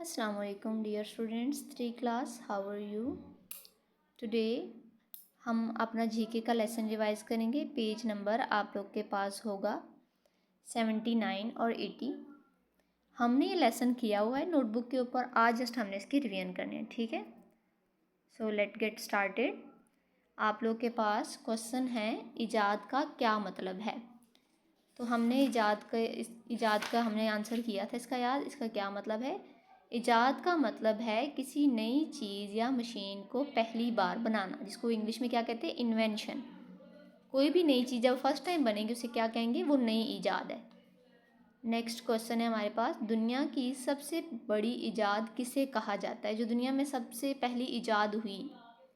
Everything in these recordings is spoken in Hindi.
Assalamualaikum dear students, 3 class, how are you? Today हम अपना जीके का लेसन रिवाइज करेंगे। पेज नंबर आप लोग के पास होगा 79 और 80। हमने ये लेसन किया हुआ है नोटबुक के ऊपर, आज जस्ट हमने इसकी रिवीजन करनी है, ठीक है। So let get started. आप लोग के पास क्वेश्चन है इजाद का क्या मतलब है। तो हमने इजाद का हमने आंसर किया था इसका क्या मतलब है। इजाद का मतलब है किसी नई चीज़ या मशीन को पहली बार बनाना, जिसको इंग्लिश में क्या कहते हैं, इन्वेंशन। कोई भी नई चीज़ जब फर्स्ट टाइम बनेगी उसे क्या कहेंगे, वो नई इजाद है। नेक्स्ट क्वेश्चन है हमारे पास, दुनिया की सबसे बड़ी इजाद किसे कहा जाता है। जो दुनिया में सबसे पहली इजाद हुई,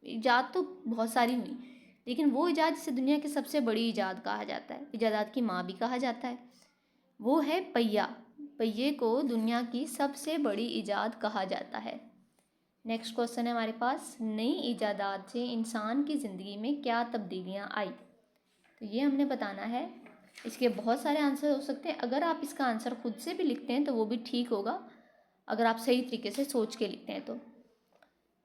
इजाद तो बहुत सारी हुई, लेकिन वो इजाद जिसे दुनिया की सबसे बड़ी इजाद कहा जाता है, इजादात की माँ भी कहा जाता है, वो है पहिया। पहिए को दुनिया की सबसे बड़ी इजाद कहा जाता है। नेक्स्ट क्वेश्चन है हमारे पास, नई इजादात से इंसान की ज़िंदगी में क्या तब्दीलियाँ आई। तो ये हमने बताना है। इसके बहुत सारे आंसर हो सकते हैं। अगर आप इसका आंसर खुद से भी लिखते हैं तो वो भी ठीक होगा, अगर आप सही तरीके से सोच के लिखते हैं तो।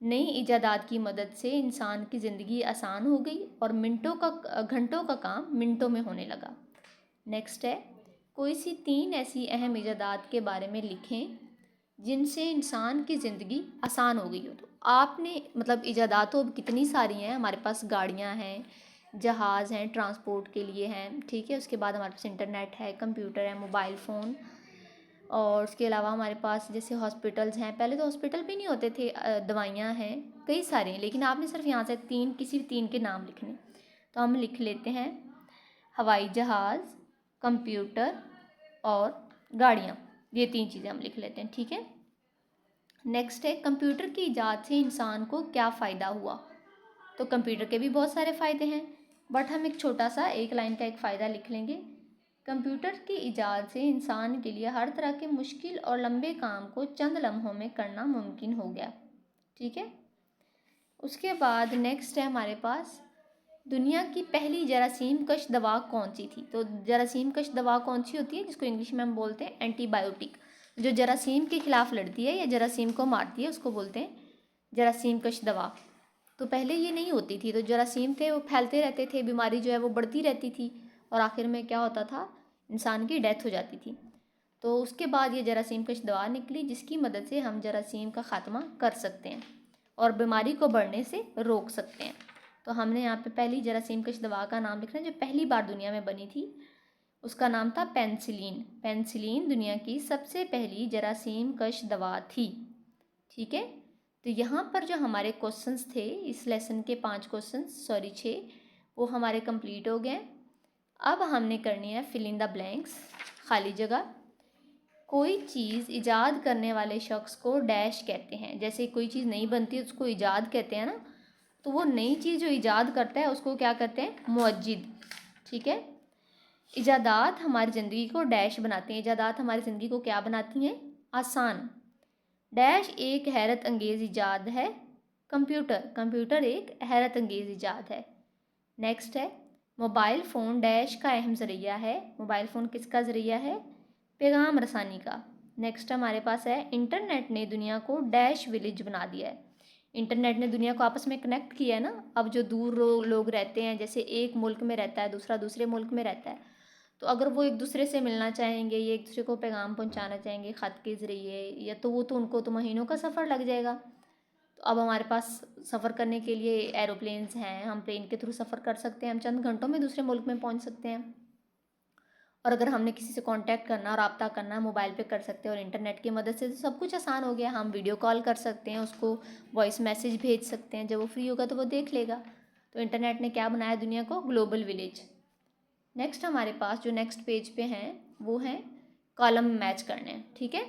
नई इजादात की मदद से इंसान की ज़िंदगी आसान हो गई और घंटों का काम मिनटों में होने लगा। नेक्स्ट है, कोई सी 3 ऐसी अहम इजादात के बारे में लिखें जिनसे इंसान की ज़िंदगी आसान हो गई हो। तो आपने मतलब इजादात तो कितनी सारी हैं हमारे पास, गाड़ियाँ हैं, जहाज़ हैं, ट्रांसपोर्ट के लिए हैं, ठीक है। उसके बाद हमारे पास इंटरनेट है, कंप्यूटर है, मोबाइल फ़ोन, और उसके अलावा हमारे पास जैसे हॉस्पिटल्स हैं। पहले तो हॉस्पिटल भी नहीं होते थे, दवाइयाँ हैं, कई सारी हैं, लेकिन आपने सिर्फ यहाँ से किसी भी 3 के नाम लिखने। तो हम लिख लेते हैं हवाई जहाज़, कंप्यूटर और गाड़ियाँ। ये 3 चीज़ें हम लिख लेते हैं, ठीक है। नेक्स्ट है, कंप्यूटर की इजाद से इंसान को क्या फ़ायदा हुआ। तो कंप्यूटर के भी बहुत सारे फ़ायदे हैं, बट हम एक छोटा सा 1 लाइन का एक फ़ायदा लिख लेंगे। कंप्यूटर की इजाद से इंसान के लिए हर तरह के मुश्किल और लंबे काम को चंद लम्हों में करना मुमकिन हो गया, ठीक है। उसके बाद नेक्स्ट है हमारे पास, दुनिया की पहली जरासीम कश दवा कौन सी थी। तो जरासीम कश दवा कौन सी होती है, जिसको इंग्लिश में हम बोलते हैं एंटीबायोटिक। जो जरासीम के खिलाफ लड़ती है या जरासीम को मारती है उसको बोलते हैं जरासीम कश दवा। तो पहले ये नहीं होती थी, तो जरासीम थे वो फैलते रहते थे, बीमारी जो है वो बढ़ती रहती थी और आखिर में क्या होता था, इंसान की डेथ हो जाती थी। तो उसके बाद ये जरासीम कश दवा निकली जिसकी मदद से हम जरासीम का ख़ात्मा कर सकते हैं और बीमारी को बढ़ने से रोक सकते हैं। तो हमने यहाँ पे पहली जरासीम कश दवा का नाम लिखना है जो पहली बार दुनिया में बनी थी, उसका नाम था पेंसिलिन। पेंसिलिन दुनिया की सबसे पहली जरासीम कश दवा थी, ठीक है। तो यहाँ पर जो हमारे क्वेश्चंस थे इस लेसन के 5 क्वेश्चंस, सॉरी 6, वो हमारे कंप्लीट हो गए। अब हमने करनी है फिल इन द ब्लैंक्स, खाली जगह। कोई चीज़ इजाद करने वाले शख्स को डैश कहते हैं। जैसे कोई चीज़ नहीं बनती है उसको इजाद कहते हैं ना, तो वो नई चीज़ जो इजाद करता है उसको क्या कहते हैं, मुअज्जिद, ठीक है। इजादात हमारी ज़िंदगी को डैश बनाते हैं। इजादात हमारी ज़िंदगी को क्या बनाती हैं, आसान। डैश एक हैरत अंगेज़ इजाद है, कंप्यूटर, कंप्यूटर एक हैरत अंगेज़ इजाद है। नेक्स्ट है, मोबाइल फ़ोन डैश का अहम ज़रिया है। मोबाइल फ़ोन किसका ज़रिया है, पैगाम रसानी का। नेक्स्ट हमारे पास है, इंटरनेट ने दुनिया को डैश विलेज बना दिया है। इंटरनेट ने दुनिया को आपस में कनेक्ट किया है ना। अब जो दूर लोग रहते हैं, जैसे एक मुल्क में रहता है दूसरा दूसरे मुल्क में रहता है, तो अगर वो एक दूसरे से मिलना चाहेंगे या एक दूसरे को पैगाम पहुंचाना चाहेंगे ख़त के ज़रिए, या तो वो तो उनको तो महीनों का सफ़र लग जाएगा। तो अब हमारे पास सफ़र करने के लिए एरोप्लेन्स हैं, हम प्लेन के थ्रू सफ़र कर सकते हैं, हम चंद घंटों में दूसरे मुल्क में पहुंच सकते हैं। और अगर हमने किसी से कांटेक्ट करना और रब्ता करना मोबाइल पे कर सकते हैं, और इंटरनेट की मदद से तो सब कुछ आसान हो गया। हम वीडियो कॉल कर सकते हैं, उसको वॉइस मैसेज भेज सकते हैं, जब वो फ्री होगा तो वो देख लेगा। तो इंटरनेट ने क्या बनाया, दुनिया को ग्लोबल विलेज। नेक्स्ट हमारे पास जो नेक्स्ट पेज पे हैं वो हैं कॉलम मैच करने, ठीक है।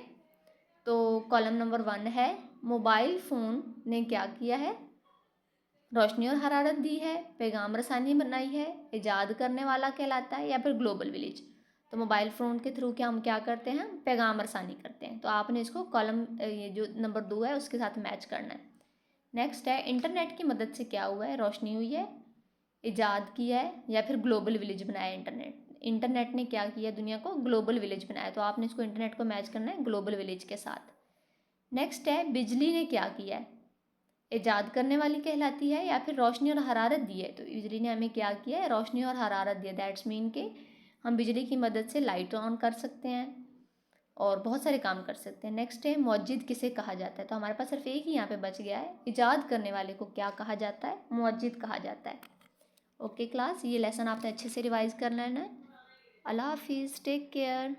तो कॉलम नंबर 1 है, मोबाइल फ़ोन ने क्या किया है, रोशनी और हरारत दी है, पैगाम रसानी बनाई है, इजाद करने वाला कहलाता है, या फिर ग्लोबल विलेज। तो मोबाइल फ़ोन के थ्रू हम क्या करते हैं, पैगाम रसानी करते हैं। तो आपने इसको कॉलम ये जो नंबर 2 है उसके साथ मैच करना है। नेक्स्ट है, इंटरनेट की मदद से क्या हुआ है, रोशनी हुई है, इजाद किया है, या फिर ग्लोबल विलेज बनाया इंटरनेट। इंटरनेट ने क्या किया, दुनिया को ग्लोबल विलेज बनाया। तो आपने इसको इंटरनेट को मैच करना है ग्लोबल विलेज के साथ। नेक्स्ट है बिजली ने क्या किया है, ईजाद करने वाली कहलाती है या फिर रोशनी और हरारत दी है। तो बिजली ने हमें क्या किया है, रोशनी और हरारत दिया। दैट्स मीन के हम बिजली की मदद से लाइट ऑन कर सकते हैं और बहुत सारे काम कर सकते हैं। नेक्स्ट है मुअज्जिद किसे कहा जाता है। तो हमारे पास सिर्फ एक ही यहाँ पे बच गया है, ईजाद करने वाले को क्या कहा जाता है, मुअज्जिद कहा जाता है। ओके क्लास, ये लेसन आपने अच्छे से रिवाइज कर लेना है। अल्लाह हाफिज़, टेक केयर।